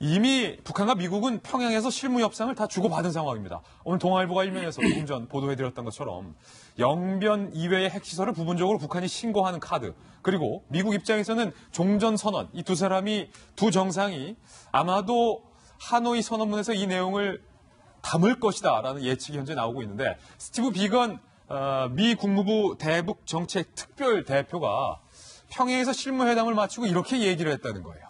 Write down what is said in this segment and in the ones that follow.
이미 북한과 미국은 평양에서 실무 협상을 다 주고받은 상황입니다. 오늘 동아일보가 일면에서 조금 전 보도해드렸던 것처럼 영변 이외의 핵시설을 부분적으로 북한이 신고하는 카드, 그리고 미국 입장에서는 종전선언, 이 두 정상이 아마도 하노이 선언문에서 이 내용을 담을 것이다라는 예측이 현재 나오고 있는데, 스티브 비건 미 국무부 대북 정책 특별 대표가 평양에서 실무회담을 마치고 이렇게 얘기를 했다는 거예요.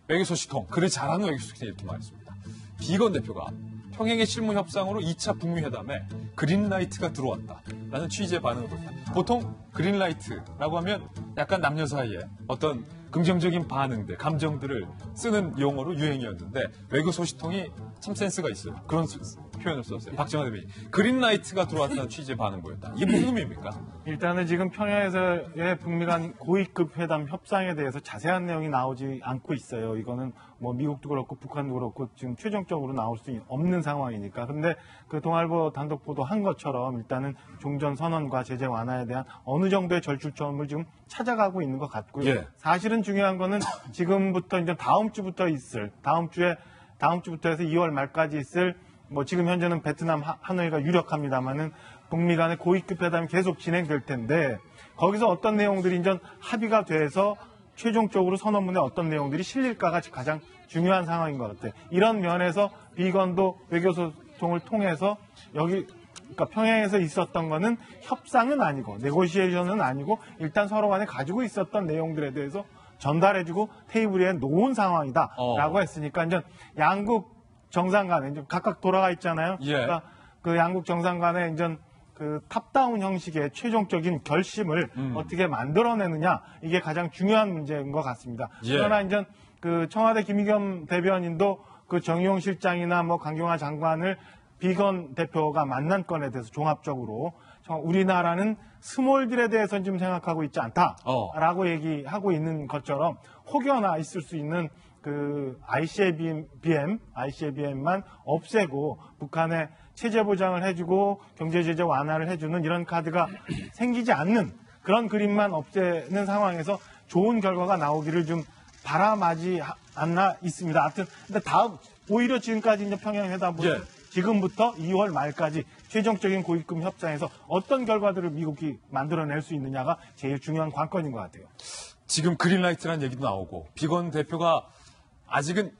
외교소식통, 글을 잘하는 외교소식통이 이렇게 말했습니다. 비건 대표가 평양의 실무 협상으로 2차 북미 회담에 그린라이트가 들어왔다라는 취지의 반응을 보였다. 보통 그린라이트라고 하면 약간 남녀 사이에 어떤 긍정적인 반응들, 감정들을 쓰는 용어로 유행이었는데, 외교소식통이 참 센스가 있어요. 그런 표현을 썼어요. 박정환 대변인. 그린라이트가 들어왔다는 취지의 반응을 보였다. 이게 무슨 의미입니까? 일단은 지금 평양에서의 북미 간 고위급 회담 협상에 대해서 자세한 내용이 나오지 않고 있어요. 이거는 뭐 미국도 그렇고 북한도 그렇고 지금 최종적으로 나올 수 없는 상황이니까. 근데 그 동아일보 단독 보도한 것처럼 일단은 종전 선언과 제재 완화에 대한 어느 정도의 절충점을 지금 찾아가고 있는 것 같고요. 예. 사실은 중요한 거는 지금부터 이제 다음 주부터 해서 2월 말까지 있을, 뭐 지금 현재는 베트남 하노이가 유력합니다만은 북미 간의 고위급 회담이 계속 진행될 텐데, 거기서 어떤 내용들이 이제 합의가 돼서 최종적으로 선언문에 어떤 내용들이 실릴까가 가장 중요한 상황인 것 같아요. 이런 면에서 비건도 외교소통을 통해서 그러니까 평양에서 있었던 거는 협상은 아니고 네고시에이션은 아니고 일단 서로 간에 가지고 있었던 내용들에 대해서 전달해주고 테이블 위에 놓은 상황이다라고 했으니까 이제 양국 정상 간에 이제 각각 돌아가 있잖아요. 예. 그러니까 그 양국 정상 간에 이제 그 탑다운 형식의 최종적인 결심을 어떻게 만들어내느냐, 이게 가장 중요한 문제인 것 같습니다. 예. 그러나 이제 그 청와대 김의겸 대변인도 그 정의용 실장이나 뭐 강경화 장관을 비건 대표가 만난 건에 대해서 종합적으로 우리나라는 스몰딜에 대해서는 지금 생각하고 있지 않다라고 얘기하고 있는 것처럼, 혹여나 있을 수 있는 그 ICBM만 없애고 북한에 체제 보장을 해주고 경제 제재 완화를 해주는 이런 카드가 생기지 않는 그런 그림만 없애는 상황에서 좋은 결과가 나오기를 좀 바람하지 않나 있습니다. 하여튼 근데 오히려 지금까지 이제 평양 회담부터 지금부터 2월 말까지 최종적인 고위급 협상에서 어떤 결과들을 미국이 만들어낼 수 있느냐가 제일 중요한 관건인 것 같아요. 지금 그린라이트라는 얘기도 나오고, 비건 대표가 아직은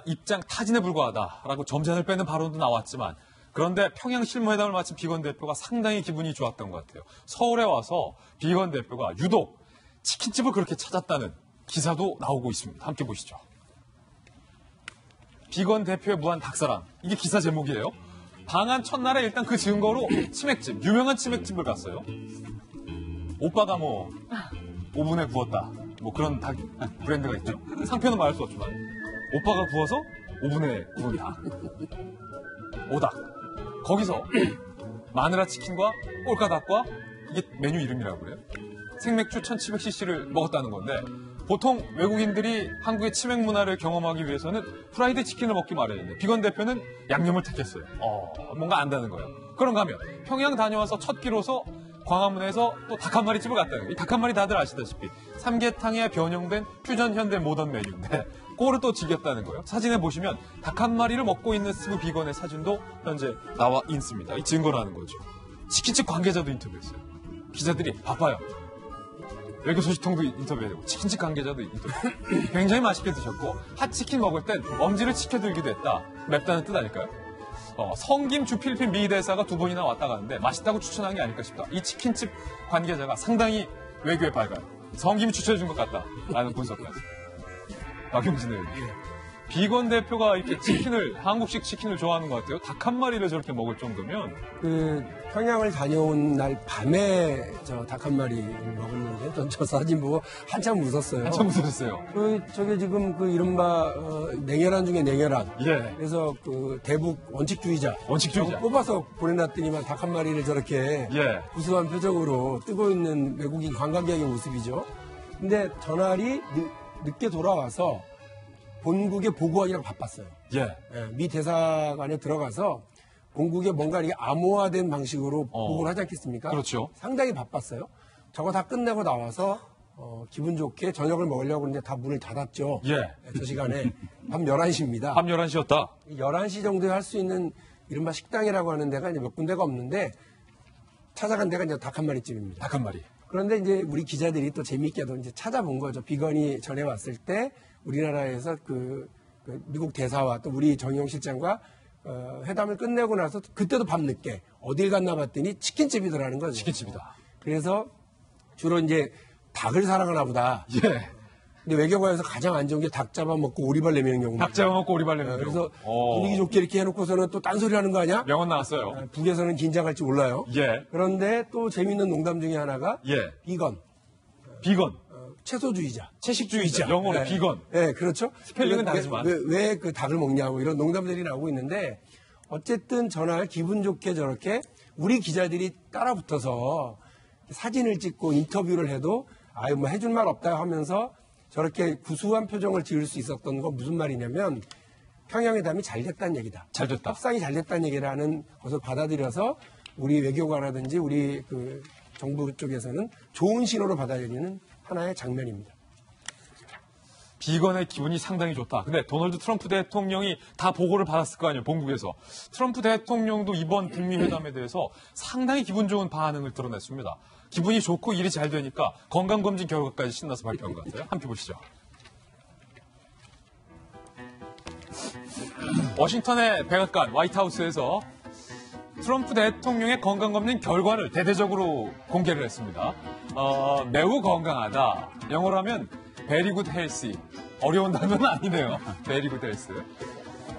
입장 타진에 불과하다라고 점잖을 빼는 발언도 나왔지만, 그런데 평양 실무회담을 마친 비건 대표가 상당히 기분이 좋았던 것 같아요. 서울에 와서 비건 대표가 유독 치킨집을 그렇게 찾았다는 기사도 나오고 있습니다. 함께 보시죠. 비건 대표의 무한 닭사랑. 이게 기사 제목이에요. 방한 첫날에 일단 그 증거로 치맥집, 유명한 치맥집을 갔어요. 오빠가 뭐 오븐에 구웠다, 뭐 그런 닭 브랜드가 있죠. 상표는 말할 수 없지만 오빠가 구워서 오븐에 구운 닭, 오닭. 거기서 마누라 치킨과 꼴까 닭과, 이게 메뉴 이름이라고 그래요, 생맥주 1700cc를 먹었다는 건데, 보통 외국인들이 한국의 치맥 문화를 경험하기 위해서는 프라이드 치킨을 먹기 마련인데, 비건 대표는 양념을 택했어요. 뭔가 안다는 거예요. 그런가 하면 평양 다녀와서 첫 끼로서 광화문에서 또 닭 한 마리 집을 갔다는 거예요. 이 닭 한 마리 다들 아시다시피 삼계탕에 변형된 퓨전 현대 모던 메뉴인데, 그거를 또 즐겼다는 거예요. 사진에 보시면 닭 한 마리를 먹고 있는 스티브 비건의 사진도 현재 나와 있습니다. 이 증거라는 거죠. 치킨집 관계자도 인터뷰했어요. 기자들이 바빠요. 외교소식통도 인터뷰해야 되고 치킨집 관계자도 인터뷰. 굉장히 맛있게 드셨고, 핫치킨 먹을 땐 엄지를 치켜들기도 했다. 맵다는 뜻 아닐까요? 성김주 필리핀 미 대사가 2번이나 왔다 가는데 맛있다고 추천한 게 아닐까 싶다. 이 치킨집 관계자가 상당히 외교에 밝아요. 성김이 추천해준 것 같다라는 분석까지. 박용진 의원. 비건 대표가 이렇게 한국식 치킨을 좋아하는 것 같아요. 닭 한 마리를 저렇게 먹을 정도면. 평양을 다녀온 날 밤에 닭 한 마리 먹었는데, 전 저 사진 보고 한참 웃었어요. 한참 웃으셨어요. 저게 지금 이른바 냉혈한 중에 냉혈한. 예. 그래서 대북 원칙주의자. 뽑아서 보내놨더니만 닭 한 마리를 저렇게 구수한 표정으로 뜨고 있는 외국인 관광객의 모습이죠. 근데 전날이 늦게 돌아와서 본국에 보고하기랑 바빴어요. 미 대사관에 들어가서 본국에 뭔가 이렇게 암호화된 방식으로 보고를 하지 않겠습니까? 그렇죠. 상당히 바빴어요. 저거 다 끝내고 나와서 기분 좋게 저녁을 먹으려고 했는데 다 문을 닫았죠. 예. 저 시간에 밤 11시입니다. 밤 11시였다. 11시 정도에 할 수 있는 이른바 식당이라고 하는 데가 이제 몇 군데가 없는데 찾아간 데가 이제 닭 한 마리집입니다. 닭 한 마리. 그런데 이제 우리 기자들이 또 재미있게도 이제 찾아본 거죠. 비건이 전에 왔을 때 우리나라에서 그 미국 대사와 또 우리 정의용 실장과 회담을 끝내고 나서 그때도 밤늦게 어딜 갔나 봤더니 치킨집이더라는 거죠. 치킨집이다. 그래서 주로 이제 닭을 사랑하나 보다. 예. 근데 외교관에서 가장 안 좋은 게 닭 잡아먹고 오리발 내미는 경우. 닭 잡아먹고 오리발 내미는 경우. 그래서 분위기 좋게 이렇게 해놓고서는 또 딴소리 하는 거 아니야? 명언 나왔어요. 북에서는 긴장할지 몰라요. 예. 그런데 또 재밌는 농담 중에 하나가 예. 비건. 비건. 채소주의자. 채식주의자. 영어로 네. 비건. 네, 그렇죠. 스펠링은 다르지만. 왜 그 닭을 먹냐고 이런 농담들이 나오고 있는데 어쨌든 전날 기분 좋게 저렇게 우리 기자들이 따라붙어서 사진을 찍고 인터뷰를 해도 아유 뭐 해줄 말 없다 하면서 저렇게 구수한 표정을 지을 수 있었던 건 무슨 말이냐면 평양회담이 잘 됐다는 얘기다. 잘 됐다. 협상이 잘 됐다는 얘기라는 것을 받아들여서 우리 외교관이라든지 우리 그 정부 쪽에서는 좋은 신호로 받아들이는 하나의 장면입니다. 비건의 기분이 상당히 좋다. 근데 도널드 트럼프 대통령이 다 보고를 받았을 거 아니에요, 본국에서. 트럼프 대통령도 이번 북미 회담에 대해서 상당히 기분 좋은 반응을 드러냈습니다. 기분이 좋고 일이 잘 되니까 건강검진 결과까지 신나서 발표한 것 같아요. 함께 보시죠. 워싱턴의 백악관 화이트하우스에서 트럼프 대통령의 건강검진 결과를 대대적으로 공개를 했습니다. 매우 건강하다. 영어로 하면 very good health. 어려운 단어는 아니네요. very good health.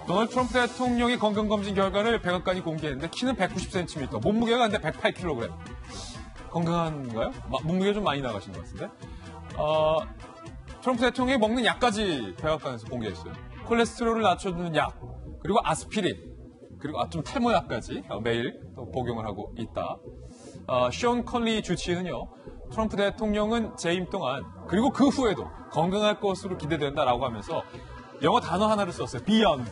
도널드 트럼프 대통령의 건강검진 결과를 백악관이 공개했는데 키는 190cm, 몸무게가 근데 108kg. 건강한가요? 몸무게 좀 많이 나가신 것 같은데. 트럼프 대통령이 먹는 약까지 백악관에서 공개했어요. 콜레스테롤을 낮춰주는 약, 그리고 아스피린, 그리고 좀 탈모약까지 매일 또 복용을 하고 있다. 션 컨리 주치의는요, 트럼프 대통령은 재임 동안 그리고 그 후에도 건강할 것으로 기대된다라고 하면서 영어 단어 하나를 썼어요. beyond.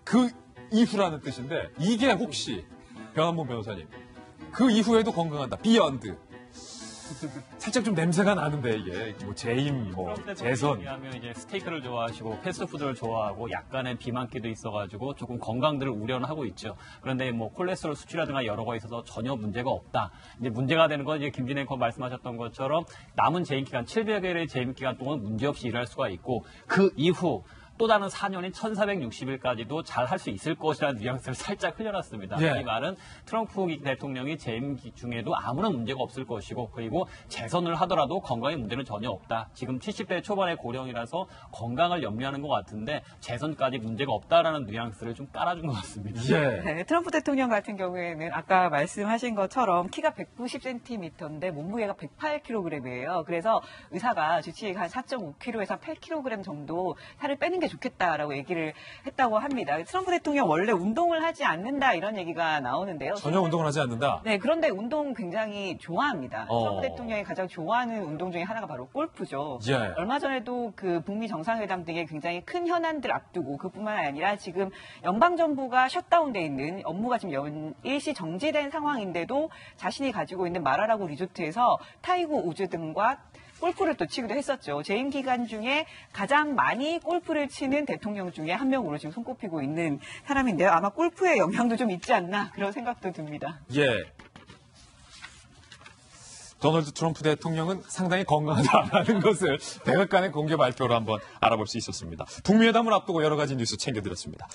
그 이후라는 뜻인데 이게 혹시 변한봉 변호사님 그 이후에도 건강한다. beyond. 살짝 좀 냄새가 나는데 이게 뭐 재임, 뭐 재선. 하면 이제 스테이크를 좋아하시고 패스트푸드를 좋아하고 약간의 비만기도 있어가지고 조금 건강들을 우려는 하고 있죠. 그런데 뭐 콜레스테롤 수치라든가 여러 거 있어서 전혀 문제가 없다. 이제 문제가 되는 건 이제 김진애 앵커 말씀하셨던 것처럼 남은 재임 기간 700일의 재임 기간 동안 문제없이 일할 수가 있고 그 이후 또 다른 4년인 1460일까지도 잘 할 수 있을 것이라는 뉘앙스를 살짝 흘려놨습니다. 예. 이 말은 트럼프 대통령이 재임 중에도 아무런 문제가 없을 것이고 그리고 재선을 하더라도 건강에 문제는 전혀 없다. 지금 70대 초반의 고령이라서 건강을 염려하는 것 같은데 재선까지 문제가 없다라는 뉘앙스를 좀 깔아준 것 같습니다. 예. 네, 트럼프 대통령 같은 경우에는 아까 말씀하신 것처럼 키가 190cm인데 몸무게가 108kg이에요. 그래서 의사가 주치의가 한 4.5kg에서 8kg 정도 살을 빼는 게 좋겠다라고 얘기를 했다고 합니다. 트럼프 대통령 원래 운동을 하지 않는다 이런 얘기가 나오는데요. 전혀 운동을 하지 않는다. 네, 그런데 운동 굉장히 좋아합니다. 트럼프 대통령이 가장 좋아하는 운동 중에 하나가 바로 골프죠. 예. 얼마 전에도 그 북미 정상회담 등의 굉장히 큰 현안들 앞두고 그뿐만 아니라 지금 연방정부가 셧다운돼 있는 업무가 지금 일시 정지된 상황인데도 자신이 가지고 있는 마라라고 리조트에서 타이거 우즈 등과 골프를 또 치기도 했었죠. 재임 기간 중에 가장 많이 골프를 치는 대통령 중에 한 명으로 지금 손꼽히고 있는 사람인데요. 아마 골프의 영향도 좀 있지 않나 그런 생각도 듭니다. 예. 도널드 트럼프 대통령은 상당히 건강하다라는 것을 백악관의 공개 발표로 한번 알아볼 수 있었습니다. 북미 회담을 앞두고 여러 가지 뉴스 챙겨드렸습니다.